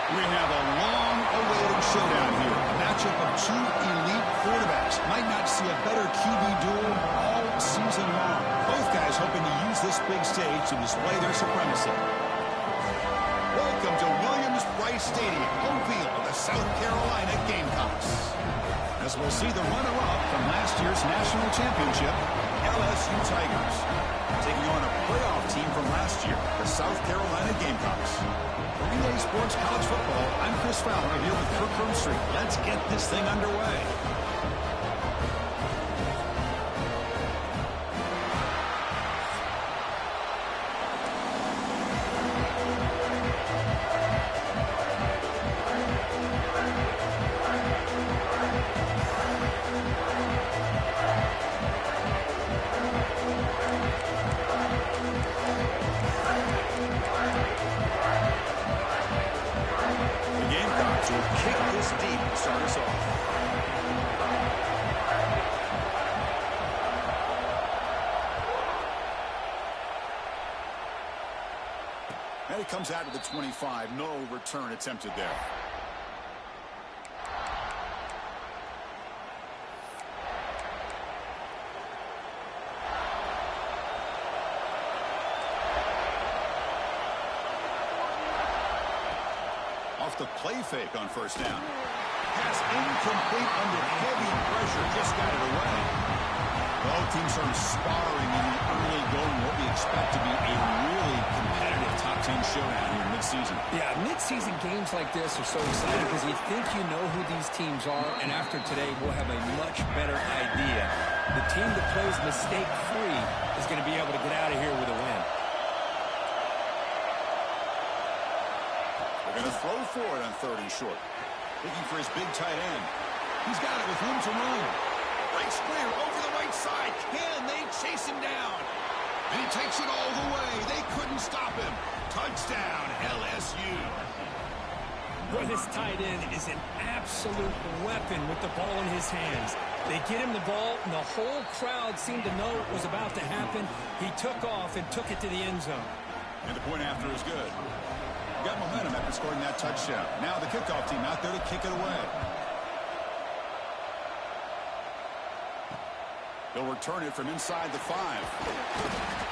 We have a long-awaited showdown here. A matchup of two elite quarterbacks. Might not see a better QB duel all season long. Both guys hoping to use this big stage to display their supremacy. Welcome to Williams-Brice Stadium, home field of the South Carolina Gamecocks. As we'll see the runner-up from last year's national championship, LSU Tigers, taking on a playoff team from last year, the South Carolina Gamecocks. For Relay Sports College Football, I'm Chris Fowler here with Kirk Herbstreit. Let's get this thing underway. And it comes out to the 25. No return attempted there. Off the play fake on first down. Pass incomplete under heavy pressure. Just got it away. Both teams are sparring in the early going. What we expect to be a really competitive top 10 showdown here mid-season. Yeah, mid-season games like this are so exciting because you think you know who these teams are, and after today, we'll have a much better idea. The team that plays mistake-free is going to be able to get out of here with a win. They're going to throw for it on 3rd and short. Looking for his big tight end. He's got it with room to run. Right square over the right side. Can they chase him down? And he takes it all the way. They couldn't stop him. Touchdown, LSU. Well, this tight end is an absolute weapon with the ball in his hands. They get him the ball, and the whole crowd seemed to know what was about to happen. He took off and took it to the end zone. And the point after is good. Got momentum after scoring that touchdown. Now the kickoff team out there to kick it away. They'll return it from inside the 5.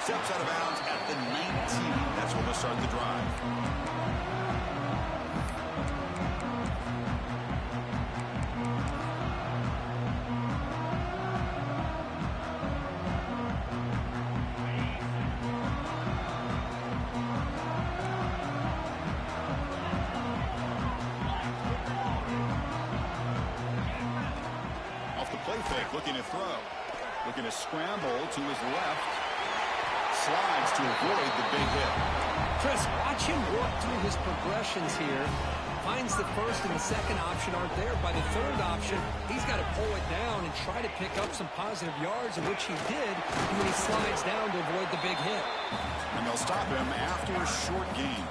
Steps out of bounds at the 19. That's where they'll start the drive. Off the play fake, looking to throw. Looking to scramble to his left. Slides to avoid the big hit. Chris, watch him work through his progressions here. Finds the first and the second option aren't there. By the third option, he's got to pull it down and try to pick up some positive yards, which he did when he slides down to avoid the big hit. And they'll stop him after a short gain.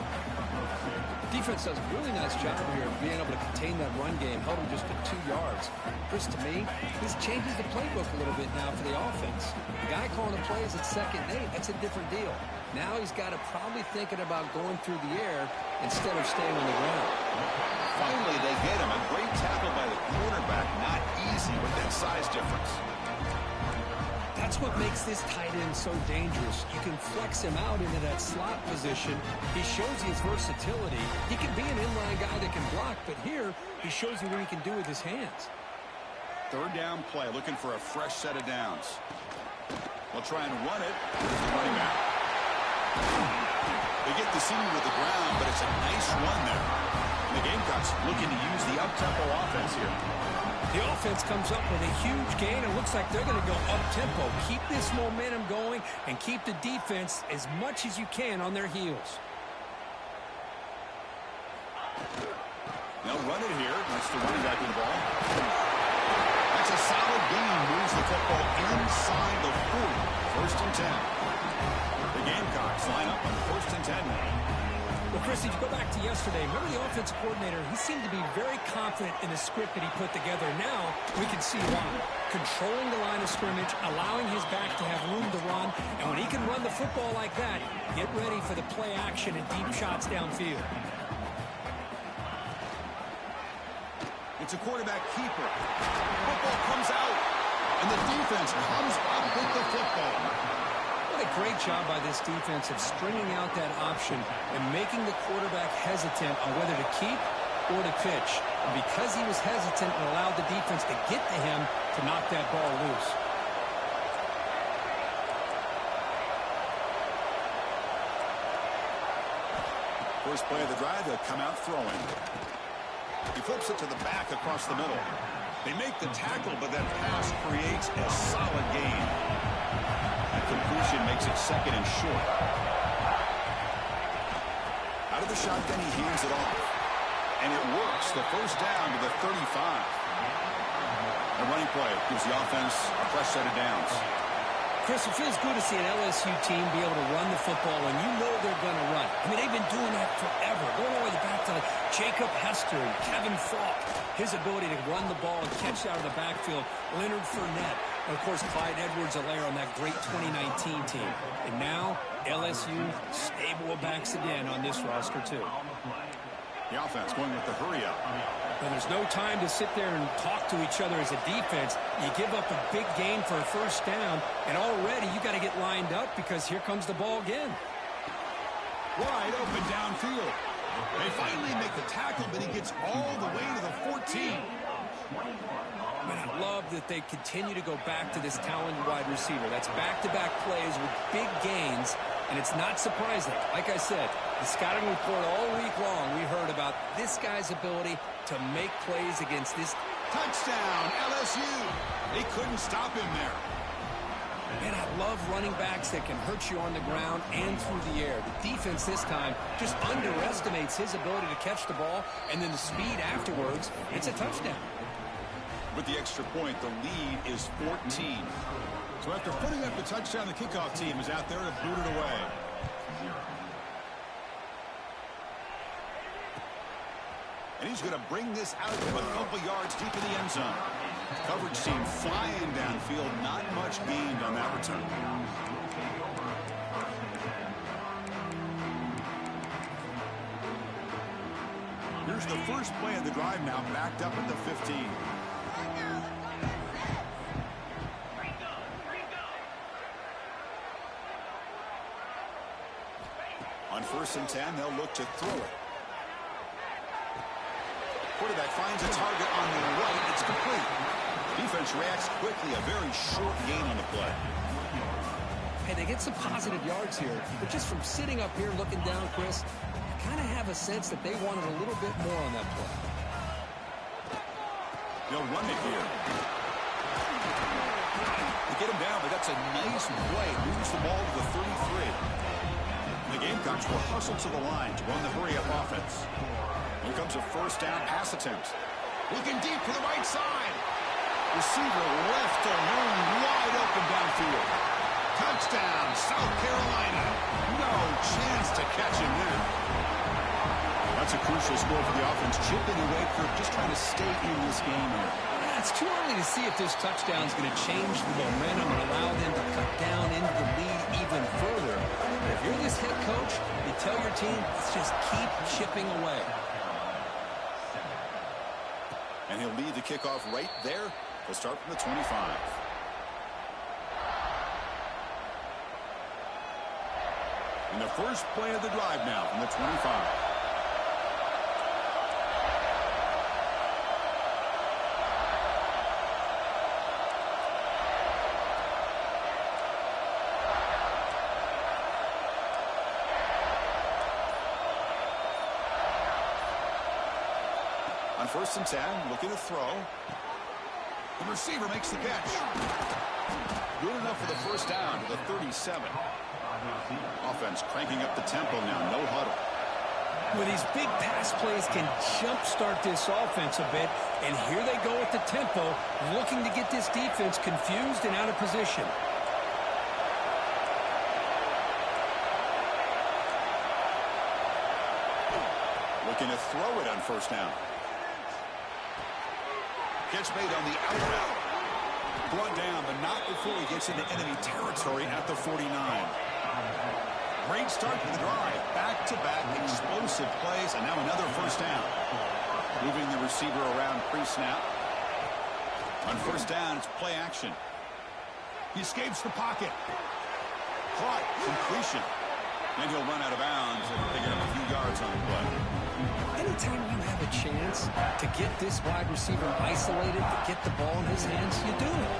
Defense does a really nice job here of being able to contain that run game, held him just to 2 yards. Chris, to me, this changes the playbook a little bit now for the offense. The guy calling the plays at 2nd and 8, that's a different deal. Now he's got to probably thinking about going through the air instead of staying on the ground. Finally, they hit him. A great tackle by the quarterback. Not easy with that size difference. That's what makes this tight end so dangerous. You can flex him out into that slot position. He shows his versatility. He can be an inline guy that can block, but here he shows you what he can do with his hands. 3rd down play, looking for a fresh set of downs. They'll try and run it. Here's the running back. They get the senior with the ground, but it's a nice run there. And the Gamecocks looking to use the up-tempo offense here. The offense comes up with a huge gain. It looks like they're going to go up-tempo. Keep this momentum going and keep the defense as much as you can on their heels. They'll run it here. That's the running back with the ball. That's a solid gain. Moves the football inside the 40. 1st and 10. The Gamecocks line up on 1st and 10 now. Well, Chris, if you go back to yesterday, remember the offensive coordinator, he seemed to be very confident in the script that he put together. Now we can see why. Controlling the line of scrimmage, allowing his back to have room to run, and when he can run the football like that, get ready for the play action and deep shots downfield. It's a quarterback keeper. Football comes out, and the defense comes up with the football. What a great job by this defense of stringing out that option and making the quarterback hesitant on whether to keep or to pitch. And because he was hesitant and allowed the defense to get to him to knock that ball loose. First play of the drive, they'll come out throwing. He flips it to the back across the middle. They make the tackle, but that pass creates a solid gain. That completion makes it second and short. Out of the shotgun, he hands it off. And it works. The first down to the 35. The running play gives the offense a fresh set of downs. Chris, it feels good to see an LSU team be able to run the football when you know they're going to run. I mean, they've been doing that forever. Going all the way back to Jacob Hester and Kevin Falk. His ability to run the ball and catch out of the backfield. Leonard Fournette. And, of course, Clyde Edwards-Helaire on that great 2019 team. And now, LSU stable of backs again on this roster, too. The offense going with the hurry-up. Well, there's no time to sit there and talk to each other as a defense. You give up a big gain for a first down, and already you got to get lined up because here comes the ball again. Wide open downfield. They finally make the tackle, but he gets all the way to the 14. Man, I love that they continue to go back to this talented wide receiver. That's back-to-back plays with big gains, and it's not surprising. Like I said, the scouting report all week long, we heard about this guy's ability to make plays against this. Touchdown, LSU. They couldn't stop him there. Man, I love running backs that can hurt you on the ground and through the air. The defense this time just underestimates his ability to catch the ball, and then the speed afterwards, it's a touchdown. With the extra point, the lead is 14. So after putting up the touchdown, the kickoff team is out there to boot it away. And he's going to bring this out to a couple yards deep in the end zone. Coverage team flying downfield. Not much gained on that return. Here's the first play of the drive now, backed up at the 15. On 1st and 10, they'll look to throw it. Quarterback finds a target on the right. It's complete. Defense reacts quickly. A very short gain on the play. Hey, they get some positive yards here, but just from sitting up here looking down, Chris, I kind of have a sense that they wanted a little bit more on that play. They'll run it here. They get him down, but that's a nice play. Moves the ball to the 33. The Gamecocks will hustle to the line to run the hurry-up offense. Here comes a first down pass attempt. Looking deep for the right side. Receiver left alone, wide open downfield. Touchdown, South Carolina. No chance to catch him there. That's a crucial score for the offense. Chipping away, Kirk, just trying to stay in this game here. Yeah, it's too early to see if this touchdown is going to change the momentum and allow them to cut down into the lead even further. But if you're this head coach, you tell your team, just keep chipping away. And he'll lead the kickoff right there. They'll start from the 25. And the first play of the drive now from the 25. On 1st and 10, looking to throw. The receiver makes the catch. Good enough for the first down to the 37. Offense cranking up the tempo now, no huddle. Well, these big pass plays can jumpstart this offense a bit, and here they go at the tempo, looking to get this defense confused and out of position. Looking to throw it on first down. Catch made on the out route. Brought down, but not before he gets into enemy territory at the 49. Great start to the drive. Back-to-back explosive plays, and now another first down. Moving the receiver around pre-snap. On first down, it's play action. He escapes the pocket. Caught. Completion. And he'll run out of bounds and pick up a few yards on the play. Anytime you have a chance to get this wide receiver isolated, to get the ball in his hands, you do it.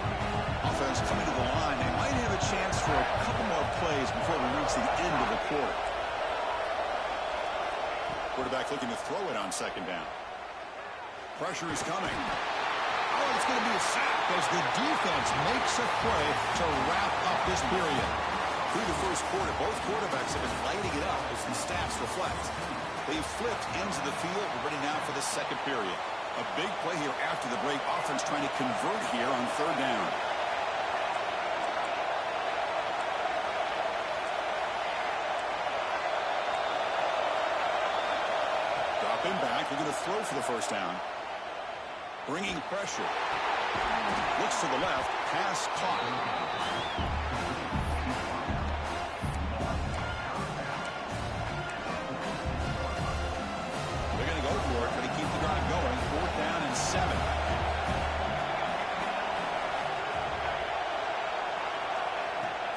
Offense coming to the line. They might have a chance for a couple more plays before we reach the end of the quarter. Quarterback looking to throw it on second down. Pressure is coming. Oh, it's going to be a sack as the defense makes a play to wrap up this period. Through the first quarter, both quarterbacks have been lighting it up as the stats reflect. They've flipped ends of the field. We're ready now for the second period. A big play here after the break. Offense trying to convert here on third down. Dropping back. They're going to throw for the first down. Bringing pressure. Looks to the left. Pass caught.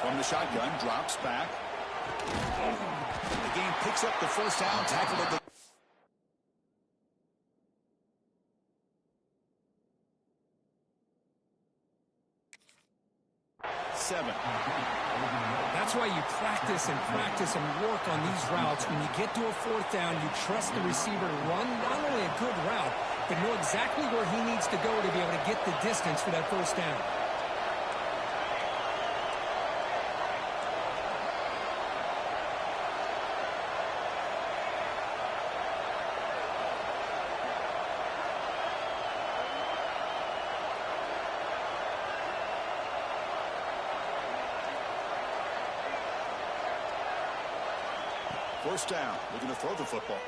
From the shotgun, drops back. The game picks up the first down, tackled at the 7. That's why you practice and work on these routes. When you get to a fourth down, you trust the receiver to run not only a good route, but know exactly where he needs to go to be able to get the distance for that first down. First down, looking to throw the football.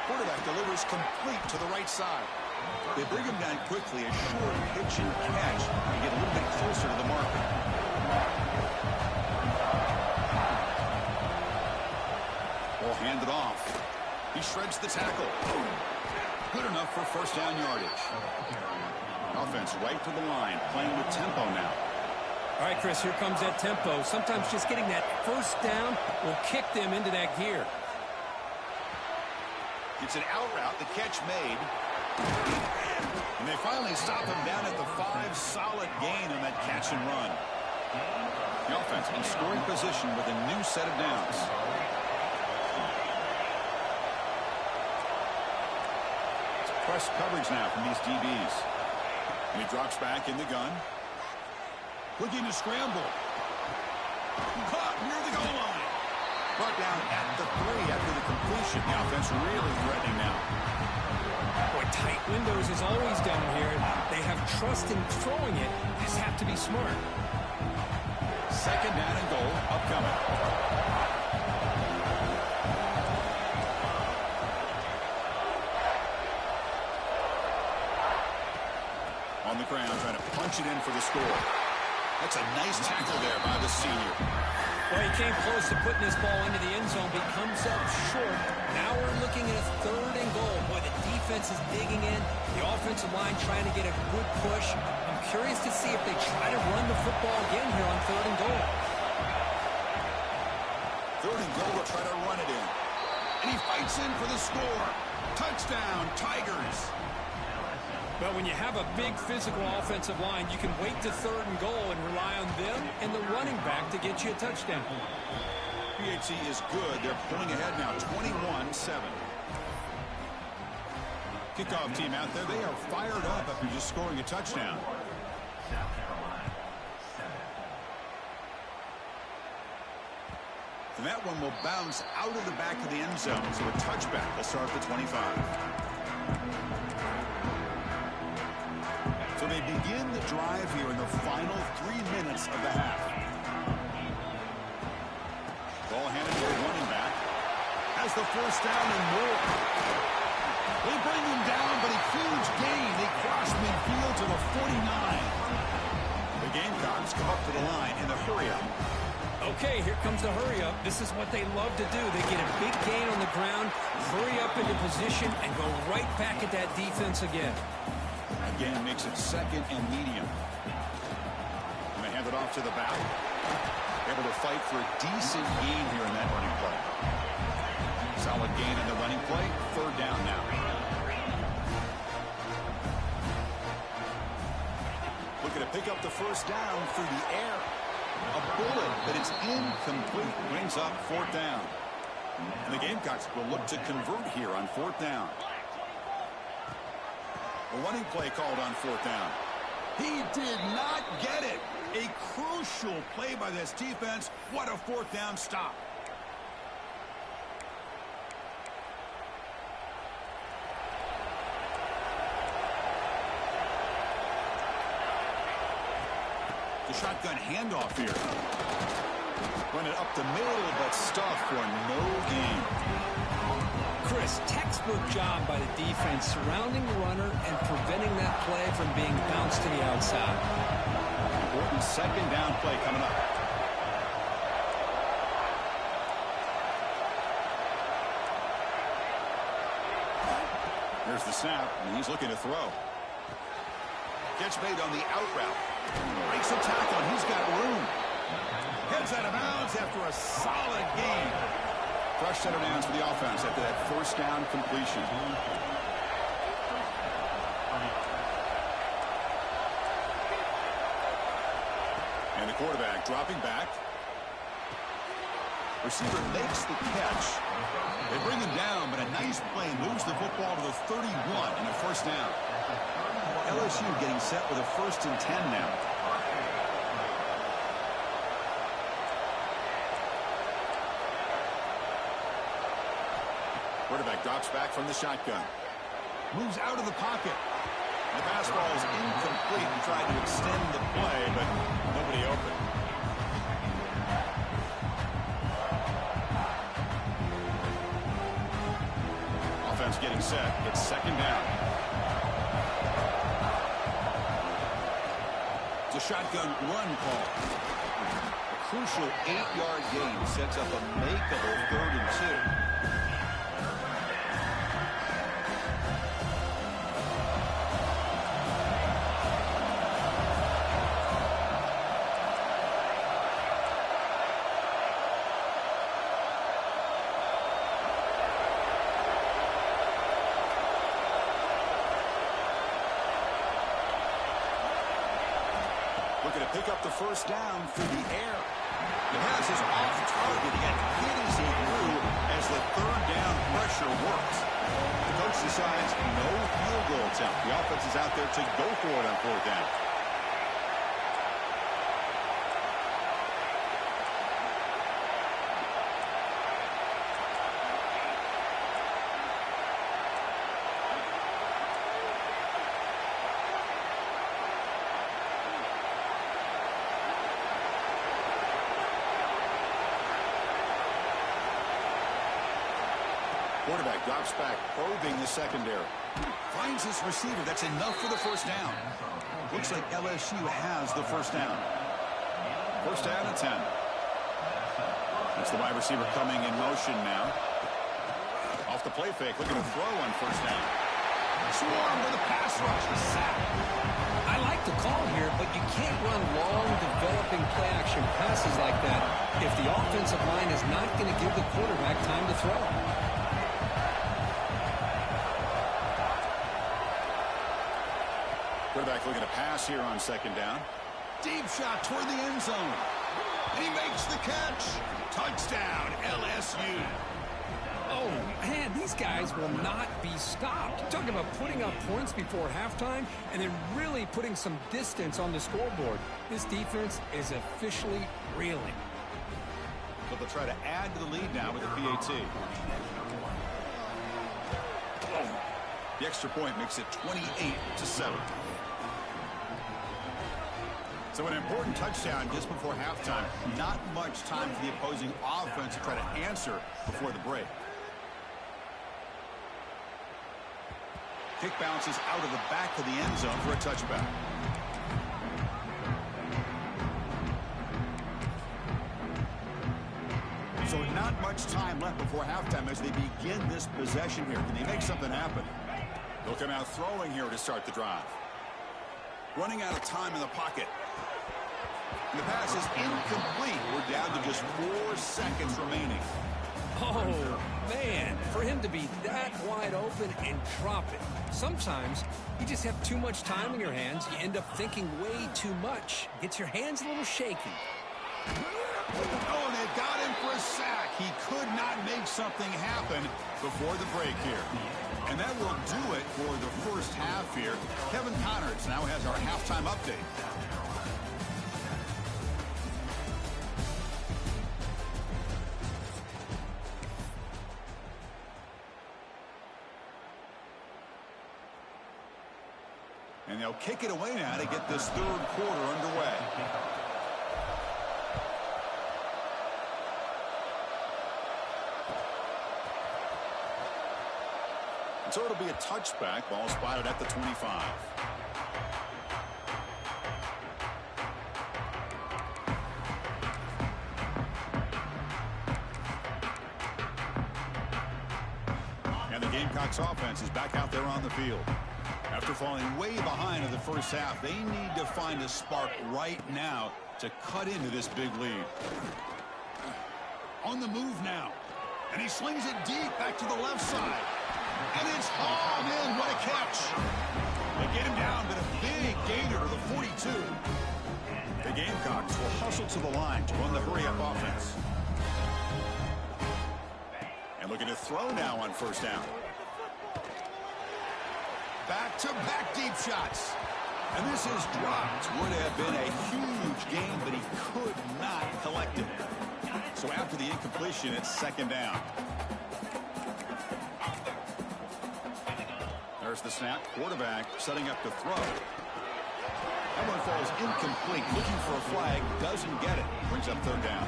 Quarterback delivers complete to the right side. They bring him down quickly, a short pitch and catch, and get a little bit closer to the marker. Ball handed off. He shreds the tackle. Good enough for first down yardage. Offense right to the line, playing with tempo now. All right, Chris, here comes that tempo. Sometimes just getting that first down will kick them into that gear. It's an out route, the catch made. And they finally stop him down at the 5. Solid gain on that catch and run. The offense in scoring position with a new set of downs. It's press coverage now from these DBs. And he drops back in the gun. Looking to scramble. Caught near the goal line. Brought down at the 3 after the completion. The offense really threatening now. Boy, tight windows is always down here. They have trust in throwing it. Just have to be smart. Second down and goal upcoming. On the ground, trying to punch it in for the score. That's a nice tackle there by the senior. Well, he came close to putting this ball into the end zone, but he comes up short. Now we're looking at a third and goal. Boy, the defense is digging in. The offensive line trying to get a good push. I'm curious to see if they try to run the football again here on third and goal. Third and goal, will try to run it in. And he fights in for the score. Touchdown, Tigers. But when you have a big physical offensive line, you can wait to third and goal and rely on them and the running back to get you a touchdown. PHC is good. They're pulling ahead now, 21-7. Kickoff team out there. They are fired up after just scoring a touchdown. And that one will bounce out of the back of the end zone. So a touchback will start at the 25. So they begin the drive here in the final 3 minutes of the half. Ball handed to the running back. Has the first down and more. They bring him down, but a huge gain. They cross midfield to the 49. The Gamecocks come up to the line in the hurry-up. Okay, here comes the hurry up. This is what they love to do. They get a big gain on the ground, hurry up into position, and go right back at that defense again. Again, makes it second and medium. And they hand it off to the back. Able to fight for a decent gain here in that running play. Solid gain in the running play. Third down now. Looking to pick up the first down through the air. A bullet, but it's incomplete. Brings up fourth down. And the Gamecocks will look to convert here on fourth down. A running play called on fourth down. He did not get it. A crucial play by this defense. What a fourth down stop. The shotgun handoff here. Run it up the middle, but stuffed for no gain. Chris, textbook job by the defense surrounding the runner and preventing that play from being bounced to the outside. Important second down play coming up. Here's the snap, and he's looking to throw. Gets made on the out route. Breaks a tackle, and he's got room. Heads out of bounds after a solid gain. Fresh set of downs for the offense after that first down completion. And the quarterback dropping back. Receiver makes the catch. They bring him down, but a nice play moves the football to the 31 and a first down. LSU getting set with a 1st and 10 now. Quarterback drops back from the shotgun. Moves out of the pocket. The pass ball is incomplete and tried to extend the play, but nobody open. Offense getting set. It's second down. It's a shotgun run call. A crucial 8-yard gain sets up a makeable 3rd and 2. Looking to pick up the first down through the air. The pass is off target and hit as he threw as the third down pressure works. The coach decides no field goal attempt. The offense is out there to go for it on fourth down. Quarterback drops back, probing the secondary. Finds his receiver. That's enough for the first down. Looks like LSU has the first down. First down and 10. That's the wide receiver coming in motion now. Off the play fake, looking to throw on first down. Swarm with a pass rush, the sack. I like the call here, but you can't run long, developing play-action passes like that if the offensive line is not going to give the quarterback time to throw. Quarterback looking to pass here on second down. Deep shot toward the end zone. And he makes the catch. Touchdown, LSU. Oh, man, these guys will not be stopped. You're talking about putting up points before halftime and then really putting some distance on the scoreboard. This defense is officially reeling. So they'll try to add to the lead now with the PAT. The extra point makes it 28-7. So an important touchdown just before halftime. Not much time for the opposing offense to try to answer before the break. Kick bounces out of the back of the end zone for a touchback. So not much time left before halftime as they begin this possession here. Can they make something happen? They'll come out throwing here to start the drive. Running out of time in the pocket. And the pass is incomplete. We're down to just 4 seconds remaining. Oh, man, for him to be that wide open and drop it. Sometimes you just have too much time in your hands. You end up thinking way too much. Gets your hands a little shaky. Oh, and they've got him for a sack. He could not make something happen before the break here. And that will do it for the first half here. Kevin Connerts now has our halftime update. And they'll kick it away now to get this third quarter underway. And so it'll be a touchback. Ball spotted at the 25. And the Gamecocks offense is back out there on the field. After falling way behind in the first half, they need to find a spark right now to cut into this big lead. On the move now. And he slings it deep back to the left side. And it's, oh man, what a catch. They get him down, but a big gainer to the 42. The Gamecocks will hustle to the line to run the hurry-up offense. And looking to throw now on first down. Back-to-back deep shots. And this is dropped. Would have been a huge gain, but he could not collect it. So after the incompletion, it's second down. There's the snap. Quarterback setting up to throw. That one falls incomplete. Looking for a flag. Doesn't get it. Brings up third down.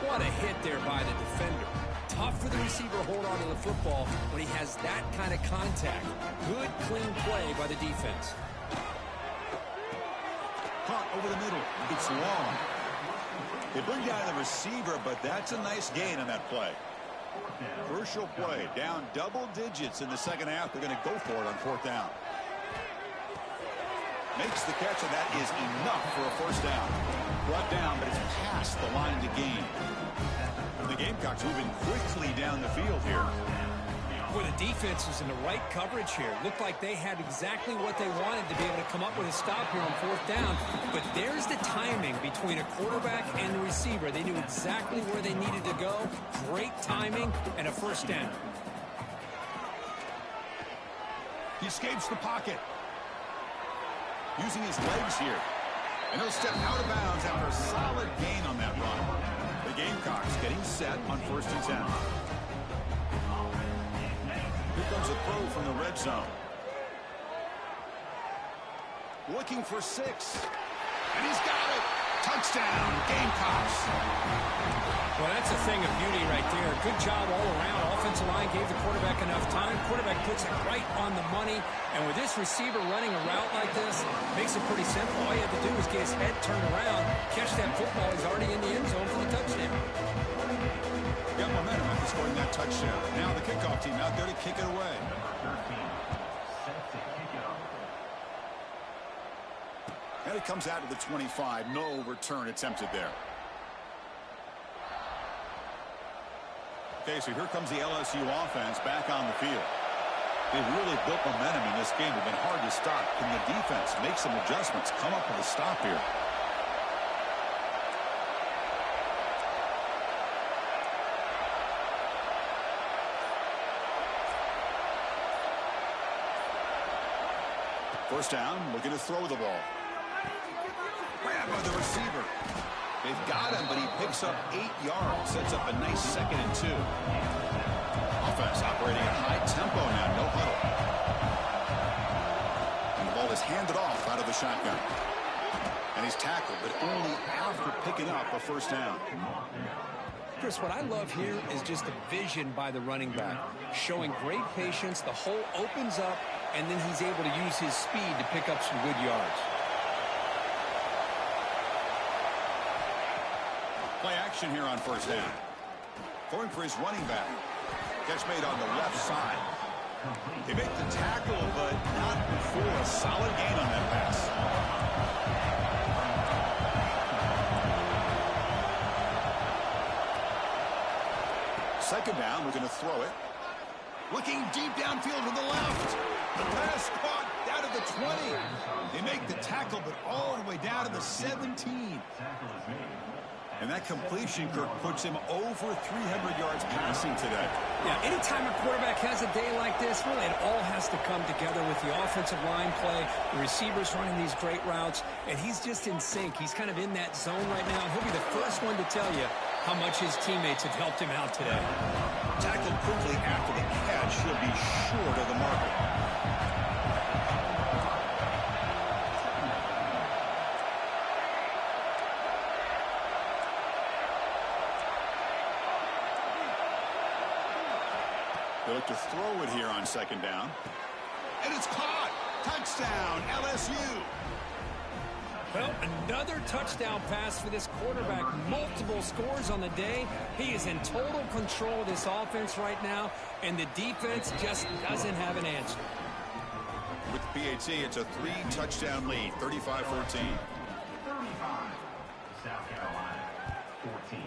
What a hit there by the defender. Tough for the receiver to hold on to the football when he has that kind of contact. Good, clean play by the defense. Caught over the middle. It's long. They bring down the receiver, but that's a nice gain on that play. Crucial play. Down double digits in the second half. They're going to go for it on fourth down. Makes the catch, and that is enough for a first down. Brought down, but it's past the line to gain. The Gamecocks moving quickly down the field here. Boy, the defense was in the right coverage here. Looked like they had exactly what they wanted to be able to come up with a stop here on fourth down. But there's the timing between a quarterback and the receiver. They knew exactly where they needed to go. Great timing and a first down. He escapes the pocket. Using his legs here. And he'll step out of bounds after a solid gain on that run. The Gamecocks getting set on first and 10. Here comes a throw from the red zone. Looking for 6. And he's got it. Touchdown, Gamecocks. Well, that's a thing of beauty right there. Good job all around. Offensive line gave the quarterback enough time. Quarterback puts it right on the money. And with this receiver running a route like this, makes it pretty simple. All you have to do is get his head turned around, catch that football. He's already in the end zone for the touchdown. Got momentum after scoring that touchdown. Now the kickoff team out there to kick it away. And it comes out to the 25. No return attempted there. Okay, so here comes the LSU offense back on the field. They've really built momentum in this game. They've been hard to stop. Can the defense make some adjustments, come up with a stop here? First down, looking to throw the ball. Grabbed by the receiver. They've got him, but he picks up 8 yards. Sets up a nice 2nd and 2. Offense operating at high tempo now. No huddle. And the ball is handed off out of the shotgun. And he's tackled, but only after picking up a first down. Chris, what I love here is just the vision by the running back. Showing great patience. The hole opens up, and then he's able to use his speed to pick up some good yards. Play action here on first down. Throwing for his running back. Catch made on the left side. They make the tackle, but not before a solid gain on that pass. Second down, we're going to throw it. Looking deep downfield to the left. The pass caught down at the 20. They make the tackle, but all the way down to the 17. And that completion, Kirk, puts him over 300 yards passing today. Yeah, anytime a quarterback has a day like this, really it all has to come together with the offensive line play, the receivers running these great routes, and he's just in sync. He's kind of in that zone right now. He'll be the first one to tell you how much his teammates have helped him out today. Tackled quickly after the catch. He'll be short of the marker. They look to throw it here on second down. And it's caught. Touchdown, LSU. Well, another touchdown pass for this quarterback. Multiple scores on the day. He is in total control of this offense right now, and the defense just doesn't have an answer. With the PAT, it's a 3-touchdown lead, 35-14. 35, South Carolina, 14.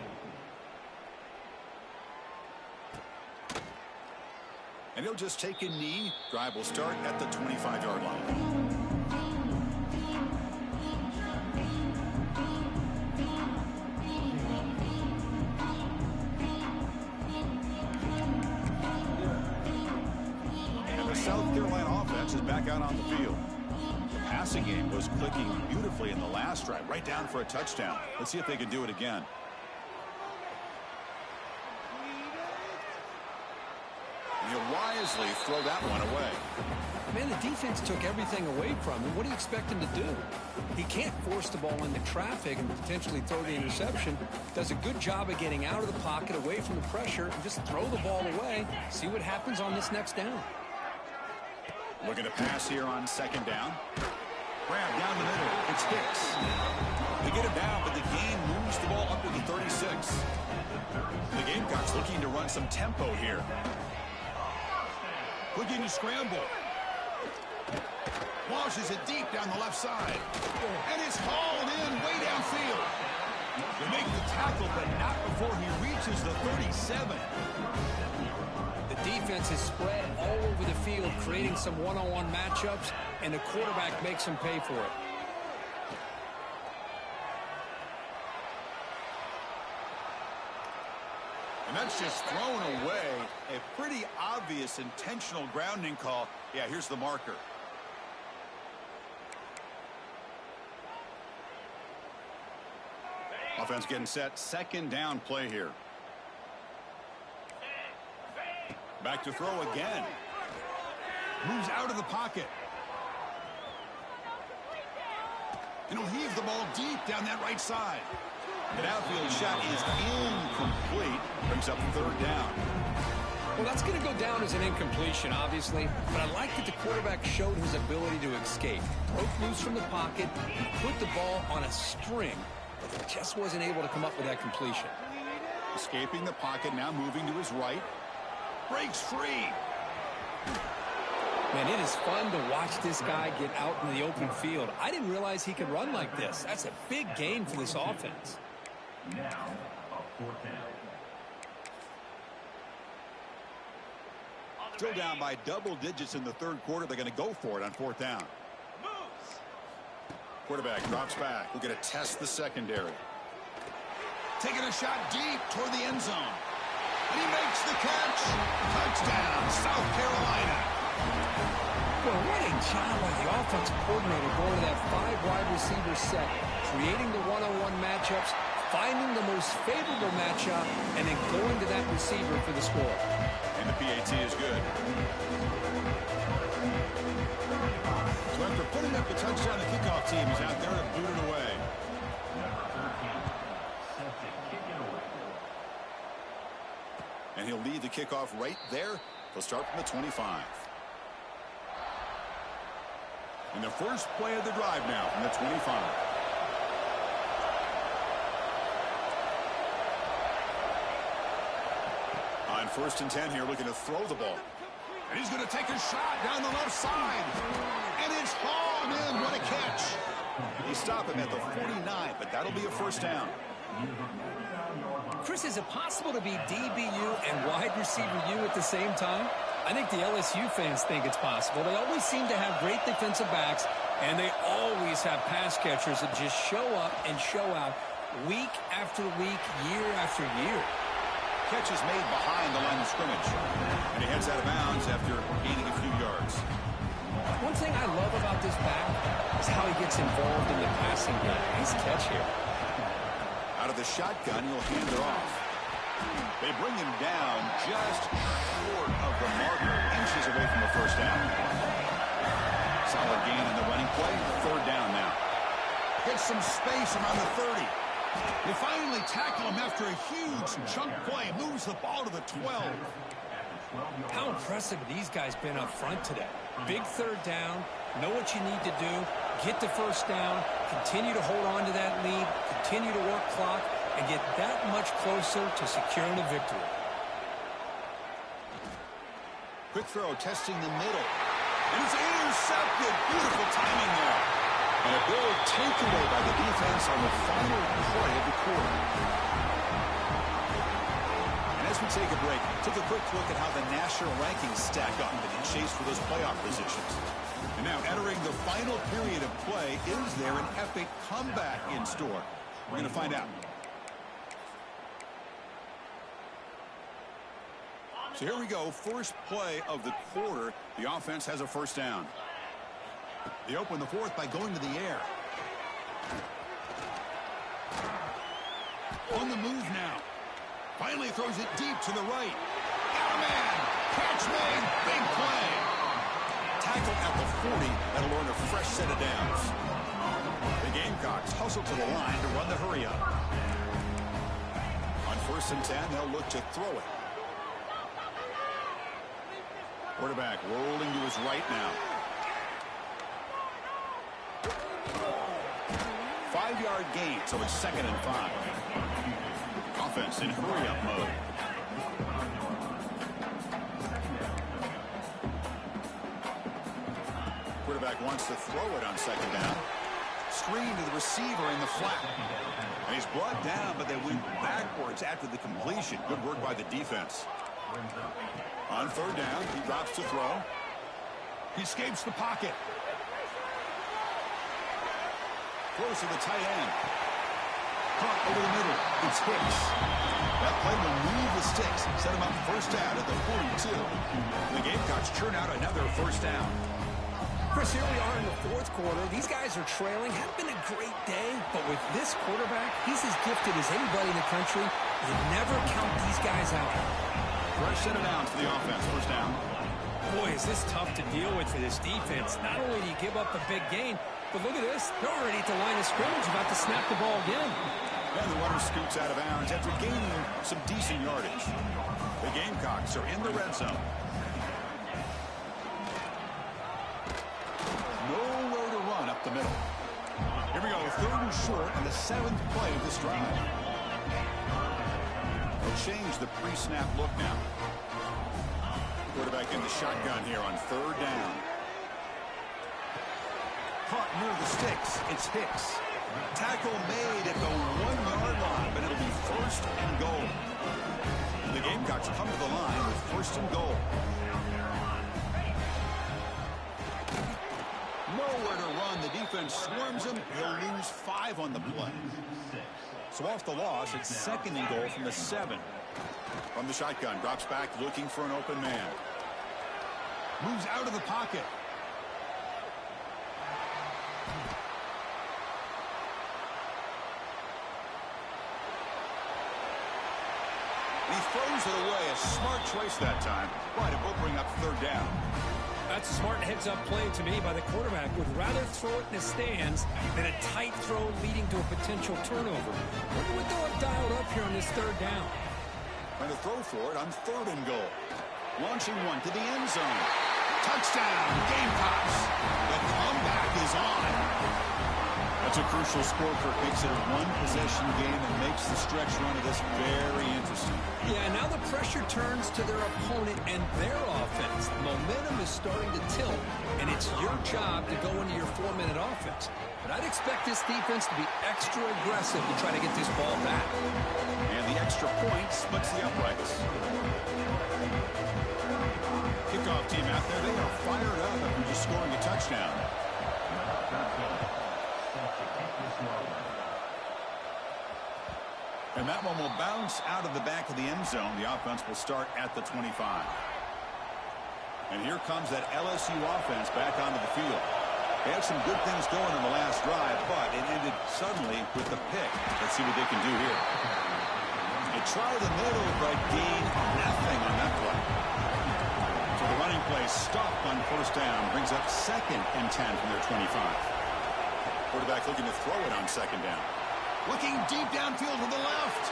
And he'll just take a knee. Drive will start at the 25-yard line. And the South Carolina offense is back out on the field. The passing game was clicking beautifully in the last drive, right down for a touchdown. Let's see if they can do it again. He'll wisely throw that one away. Man, the defense took everything away from him. What do you expect him to do? He can't force the ball into traffic and potentially throw the interception. Does a good job of getting out of the pocket, away from the pressure, and just throw the ball away. See what happens on this next down. Looking to pass here on second down. Grab down the middle. It's Hicks. They get him down, but the game moves the ball up to the 36. The Gamecocks looking to run some tempo here. Looking to scramble. Launches it deep down the left side. And it's hauled in way downfield. They make the tackle, but not before he reaches the 37. The defense is spread all over the field, creating some one-on-one matchups, and the quarterback makes him pay for it. And that's just thrown away. A pretty obvious intentional grounding call. Yeah, here's the marker. Offense getting set. Second down play here. Back to throw again. Moves out of the pocket. And he'll heave the ball deep down that right side. An outfield shot is incomplete. Brings up third down. Well, that's going to go down as an incompletion, obviously, but I like that the quarterback showed his ability to escape. Broke loose from the pocket, put the ball on a string, but he just wasn't able to come up with that completion. Escaping the pocket, now moving to his right. Breaks free. Man, it is fun to watch this guy get out in the open field. I didn't realize he could run like this. That's a big gain for this offense. Now, a fourth down. Still down by double digits in the third quarter. They're going to go for it on fourth down. Quarterback drops back. We're going to test the secondary. Taking a shot deep toward the end zone. And he makes the catch. Touchdown, South Carolina. Well, what a job by the offensive coordinator going to that 5-wide receiver set, creating the one-on-one matchups, finding the most favorable matchup, and then going to that receiver for the score. And the PAT is good. So after putting up a touchdown, the kickoff team is out there to boot it away. And he'll lead the kickoff right there. He'll start from the 25. And the first play of the drive now from the 25. first and 10 here, looking to throw the ball. And he's going to take a shot down the left side. And it's hauled in. What a catch. They stop him at the 49, but that'll be a first down. Chris, is it possible to be DBU and wide receiver U at the same time? I think the LSU fans think it's possible. They always seem to have great defensive backs, and they always have pass catchers that just show up and show out week after week, year after year. Catch is made behind the line of scrimmage. And he heads out of bounds after gaining a few yards. One thing I love about this back is how he gets involved in the passing game. Nice catch here. Out of the shotgun, he'll hand it off. They bring him down just short of the marker, inches away from the first down. Solid gain in the running play. Third down now. Gets some space around the 30. They finally tackle him after a huge chunk play. Moves the ball to the 12. How impressive have these guys been up front today? Big third down. Know what you need to do. Get the first down. Continue to hold on to that lead. Continue to work clock. And get that much closer to securing a victory. Quick throw testing the middle. And it's intercepted. Beautiful timing there. And a big takeaway by the defense on the final play of the quarter. And as we take a break, take a quick look at how the national rankings stack up in the chase for those playoff positions. And now entering the final period of play, is there an epic comeback in store? We're going to find out. So here we go, first play of the quarter. The offense has a first down. They open the fourth by going to the air. On the move now. Finally throws it deep to the right. Got a man. Catch made. Big play. Tackle at the 40. That'll earn a fresh set of downs. The Gamecocks hustle to the line to run the hurry up. On first and 10, they'll look to throw it. Quarterback rolling to his right now. 5-yard gain, so it's 2nd and 5. Offense in hurry-up mode. Quarterback wants to throw it on 2nd down. Screen to the receiver in the flat. And he's brought down, but they went backwards after the completion. Good work by the defense. On 3rd down, he drops to throw. He escapes the pocket. Throws to the tight end. Caught over the middle. It's Hicks. That play will move the sticks. Set him up first down at the 42. The Gamecocks churn out another first down. Chris, here we are in the 4th quarter. These guys are trailing. Hadn't been a great day, but with this quarterback, he's as gifted as anybody in the country. You never count these guys out. Fresh set of downs for the offense. First down. Boy, is this tough to deal with for this defense. Not only do you give up a big gain, but look at this. They're already at the line of scrimmage, about to snap the ball again. And the runner scoots out of bounds after gaining some decent yardage. The Gamecocks are in the red zone. Nowhere to run up the middle. Here we go, 3rd and short on the 7th play of this drive. They'll change the pre-snap look now. Quarterback in the shotgun here on 3rd down. Caught near the sticks. It's Hicks. Tackle made at the 1-yard line, but it'll be 1st and goal. The Gamecocks come to the line with 1st and goal. Nowhere to run. The defense swarms him. He'll lose 5 on the play. So off the loss, it's 2nd and goal from the 7. From the shotgun, drops back looking for an open man. Moves out of the pocket. He throws it away. A smart choice that time. But it will bring up 3rd down. That's a smart heads-up play to me by the quarterback. Would rather throw it in the stands than a tight throw leading to a potential turnover. Wonder what they'll have dialed up here on this 3rd down. Trying to throw for it on 3rd and goal. Launching one to the end zone. Touchdown, Gamecocks. The comeback is on. That's a crucial scorecard. Makes it a one-possession game and makes the stretch run of this very interesting. Yeah, now the pressure turns to their opponent and their offense. Momentum is starting to tilt, and it's your job to go into your 4-minute offense. But I'd expect this defense to be extra aggressive to try to get this ball back. And the extra point splits the uprights. Kickoff team out there, they are fired up after just scoring a touchdown. And that one will bounce out of the back of the end zone. The offense will start at the 25. And here comes that LSU offense back onto the field. They had some good things going in the last drive, but it ended suddenly with the pick. Let's see what they can do here. They try the middle, but gain nothing on that play. So the running play stopped on first down. Brings up 2nd and 10 from their 25. Quarterback looking to throw it on 2nd down. Looking deep downfield to the left.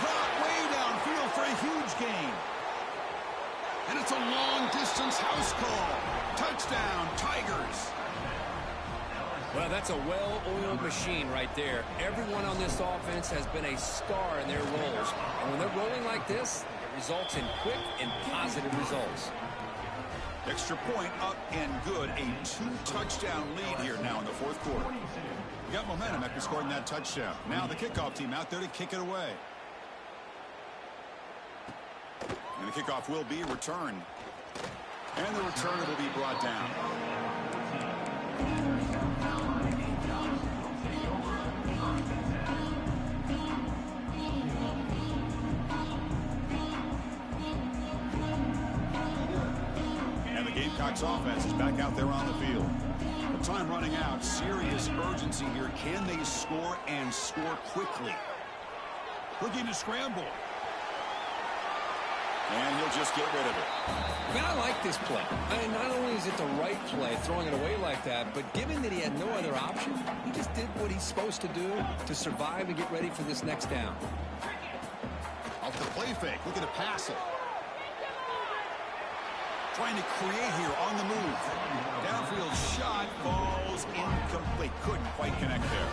Caught way downfield for a huge gain. And it's a long-distance house call. Touchdown, Tigers. Well, that's a well-oiled machine right there. Everyone on this offense has been a star in their roles. And when they're rolling like this, it results in quick and positive results. Extra point up and good. A 2-touchdown lead here now in the 4th quarter. We got momentum after scoring that touchdown. Now the kickoff team out there to kick it away. And the kickoff will be returned. And the return will be brought down. And the Gamecocks offense is back out there on the field. Time running out. Serious urgency here. Can they score and score quickly? Looking to scramble. And he'll just get rid of it. Man, I like this play. I mean, not only is it the right play, throwing it away like that, but given that he had no other option, he just did what he's supposed to do to survive and get ready for this next down. Off the play fake. Looking to pass it. Trying to create here on the move. Downfield shot falls incomplete. Couldn't quite connect there.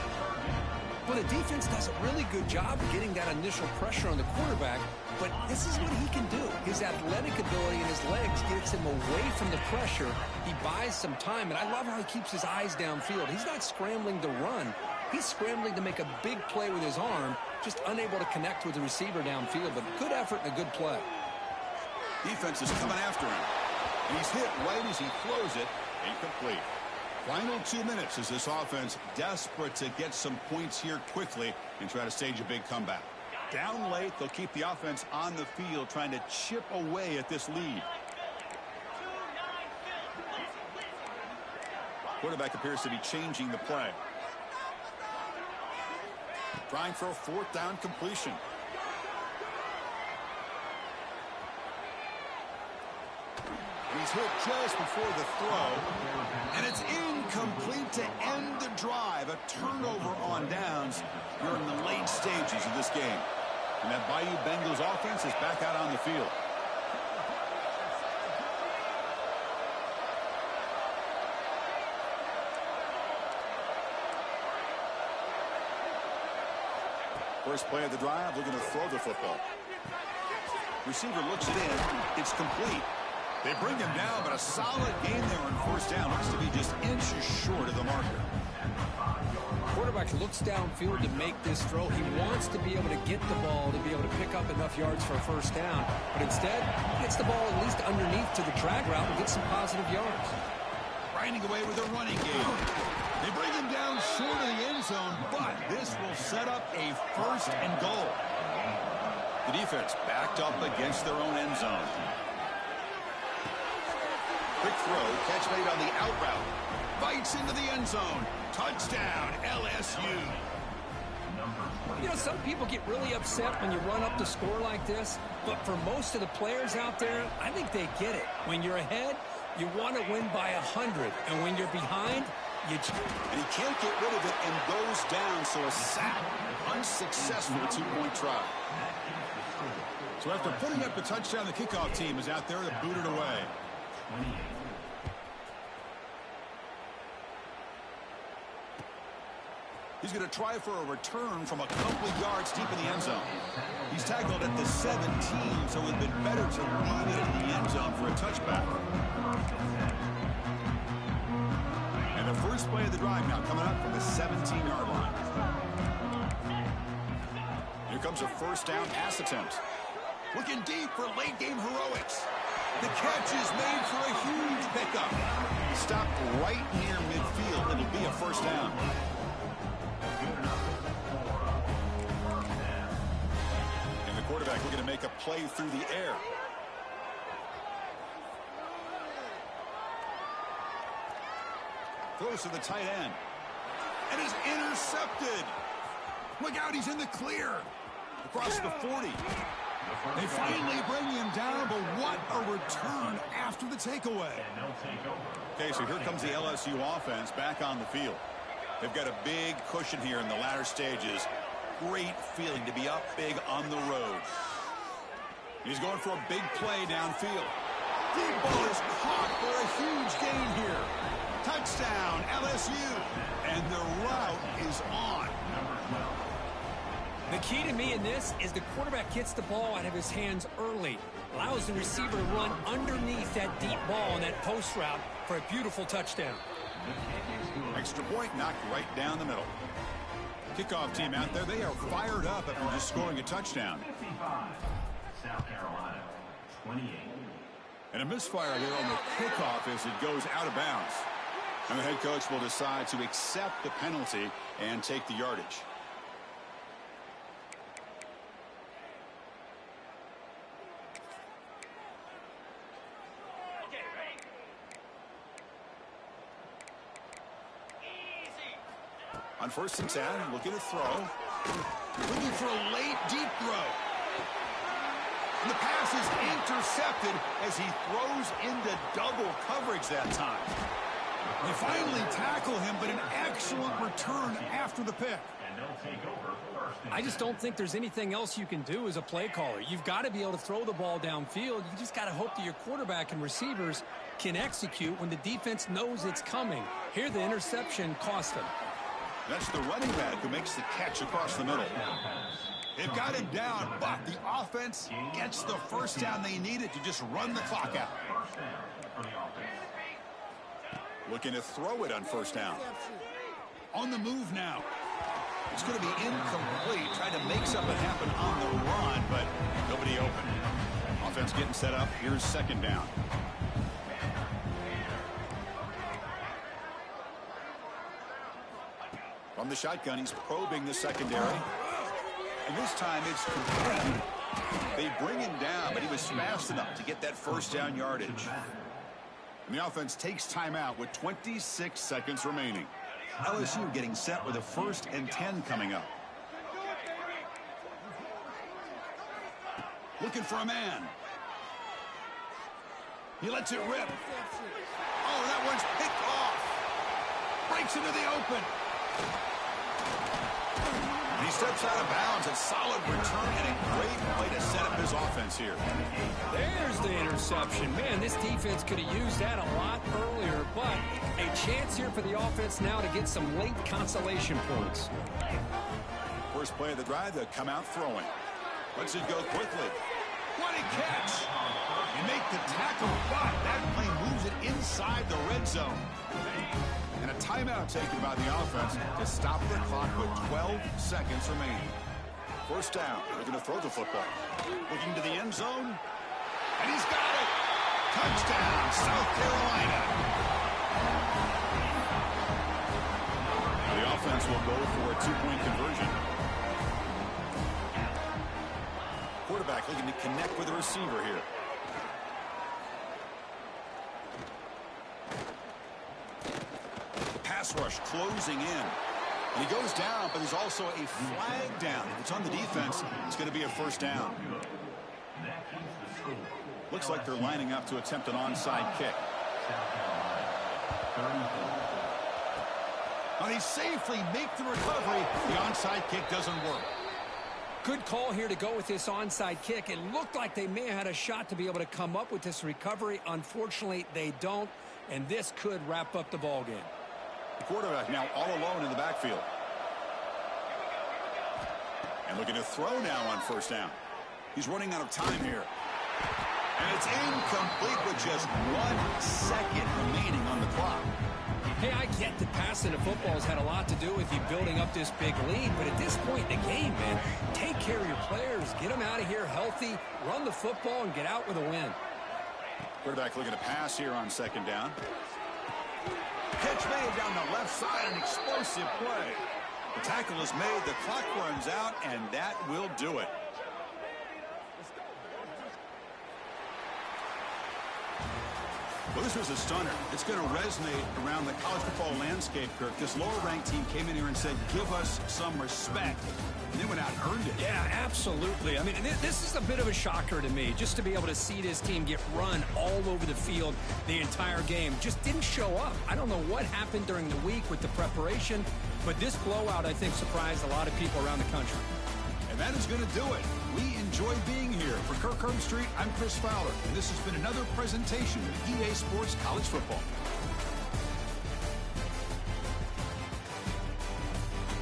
Well, the defense does a really good job of getting that initial pressure on the quarterback, but this is what he can do. His athletic ability and his legs gets him away from the pressure. He buys some time, and I love how he keeps his eyes downfield. He's not scrambling to run. He's scrambling to make a big play with his arm, just unable to connect with the receiver downfield, but good effort and a good play. Defense is coming after him. And he's hit right as he throws it. Incomplete. Final 2 minutes as this offense desperate to get some points here quickly and try to stage a big comeback. Down late, they'll keep the offense on the field trying to chip away at this lead. Quarterback appears to be changing the play. Trying for a 4th down completion. He's hit just before the throw, and it's incomplete to end the drive. A turnover on downs here in the late stages of this game. And that Bayou Bengals offense is back out on the field. First play of the drive, looking to throw the football. Receiver looks it in. It's complete. They bring him down, but a solid gain there on 1st down. Looks to be just inches short of the marker. Quarterback looks downfield to make this throw. He wants to be able to get the ball to be able to pick up enough yards for a 1st down, but instead he gets the ball at least underneath to the drag route and gets some positive yards. Grinding away with a running game. They bring him down short of the end zone, but this will set up a 1st and goal. The defense backed up against their own end zone. Quick throw, catch made on the out route. Bites into the end zone. Touchdown, LSU. You know, some people get really upset when you run up the score like this, but for most of the players out there, I think they get it. When you're ahead, you want to win by 100, and when you're behind, you... And he can't get rid of it and goes down, so a sack. Unsuccessful 2-point try. So after putting up the touchdown, the kickoff team is out there to boot it away. He's going to try for a return from a couple of yards deep in the end zone. He's tackled at the 17, so it would have been better to leave it in the end zone for a touchback. And the first play of the drive now coming up from the 17-yard line. Here comes a first down pass attempt. Looking deep for late game heroics. The catch is made for a huge pickup. Stopped right near midfield. It'll be a first down. And the quarterback looking to make a play through the air. Throws to the tight end. And is intercepted. Look out, he's in the clear. Across the 40. They finally bring him down, but what a return after the takeaway. Okay, so here comes the LSU offense back on the field. They've got a big cushion here in the latter stages. Great feeling to be up big on the road. He's going for a big play downfield. Deep ball is caught for a huge gain here. Touchdown, LSU. And the route is on. The key to me in this is the quarterback gets the ball out of his hands early, allows the receiver to run underneath that deep ball on that post route for a beautiful touchdown. Extra point knocked right down the middle. Kickoff team out there, they are fired up after just scoring a touchdown. 55, South Carolina, 28. And a misfire there on the kickoff as it goes out of bounds. And the head coach will decide to accept the penalty and take the yardage. On 1st and 10, looking to throw. Looking for a late, deep throw. And the pass is intercepted as he throws into double coverage that time. They finally tackle him, but an excellent return after the pick. I just don't think there's anything else you can do as a play caller. You've got to be able to throw the ball downfield. You just got to hope that your quarterback and receivers can execute when the defense knows it's coming. Here, the interception cost him. That's the running back who makes the catch across the middle. They've got him down, but the offense gets the first down they needed to just run the clock out. Looking to throw it on 1st down. On the move now. It's going to be incomplete. Trying to make something happen on the run, but nobody open. Offense getting set up. Here's 2nd down. From the shotgun, he's probing the secondary. And this time it's complete. They bring him down, but he was fast enough to get that first down yardage. And the offense takes timeout with 26 seconds remaining. LSU getting set with a 1st and 10 coming up. Looking for a man. He lets it rip. Oh, that one's picked off. Breaks into the open. And he steps out of bounds. A solid return and a great way to set up his offense here. There's the interception. Man, this defense could have used that a lot earlier, but a chance here for the offense now to get some late consolation points. First play of the drive, they'll come out throwing. Lets it go quickly. What a catch! You make the tackle, but that play moves it inside the red zone. And a timeout taken by the offense to stop the clock with 12 seconds remaining. First down. They're going to throw the football. Looking to the end zone. And he's got it. Touchdown, South Carolina. The offense will go for a 2-point conversion. Quarterback looking to connect with the receiver here. Pass rush closing in. And he goes down, but there's also a flag down. If it's on the defense, it's going to be a first down. Looks like they're lining up to attempt an onside kick. Now they safely make the recovery. The onside kick doesn't work. Good call here to go with this onside kick. It looked like they may have had a shot to be able to come up with this recovery. Unfortunately, they don't, and this could wrap up the ball game. The quarterback now all alone in the backfield. And looking to throw now on first down. He's running out of time here. And it's incomplete with just 1 second remaining on the clock. Hey, I get that passing the football has had a lot to do with you building up this big lead, but at this point in the game, man, take care of your players, get them out of here healthy, run the football, and get out with a win. Quarterback looking to pass here on second down. Catch made down the left side, an explosive play. The tackle is made, the clock runs out, and that will do it. Well, this was a stunner. It's going to resonate around the college football landscape, Kirk. This lower-ranked team came in here and said, give us some respect. And they went out and earned it. Yeah, absolutely. I mean, this is a bit of a shocker to me, just to be able to see this team get run all over the field the entire game. Just didn't show up. I don't know what happened during the week with the preparation, but this blowout, I think, surprised a lot of people around the country. And that is going to do it. We enjoy being here. For Kirk Herbstreit, I'm Chris Fowler, and this has been another presentation of EA Sports College Football.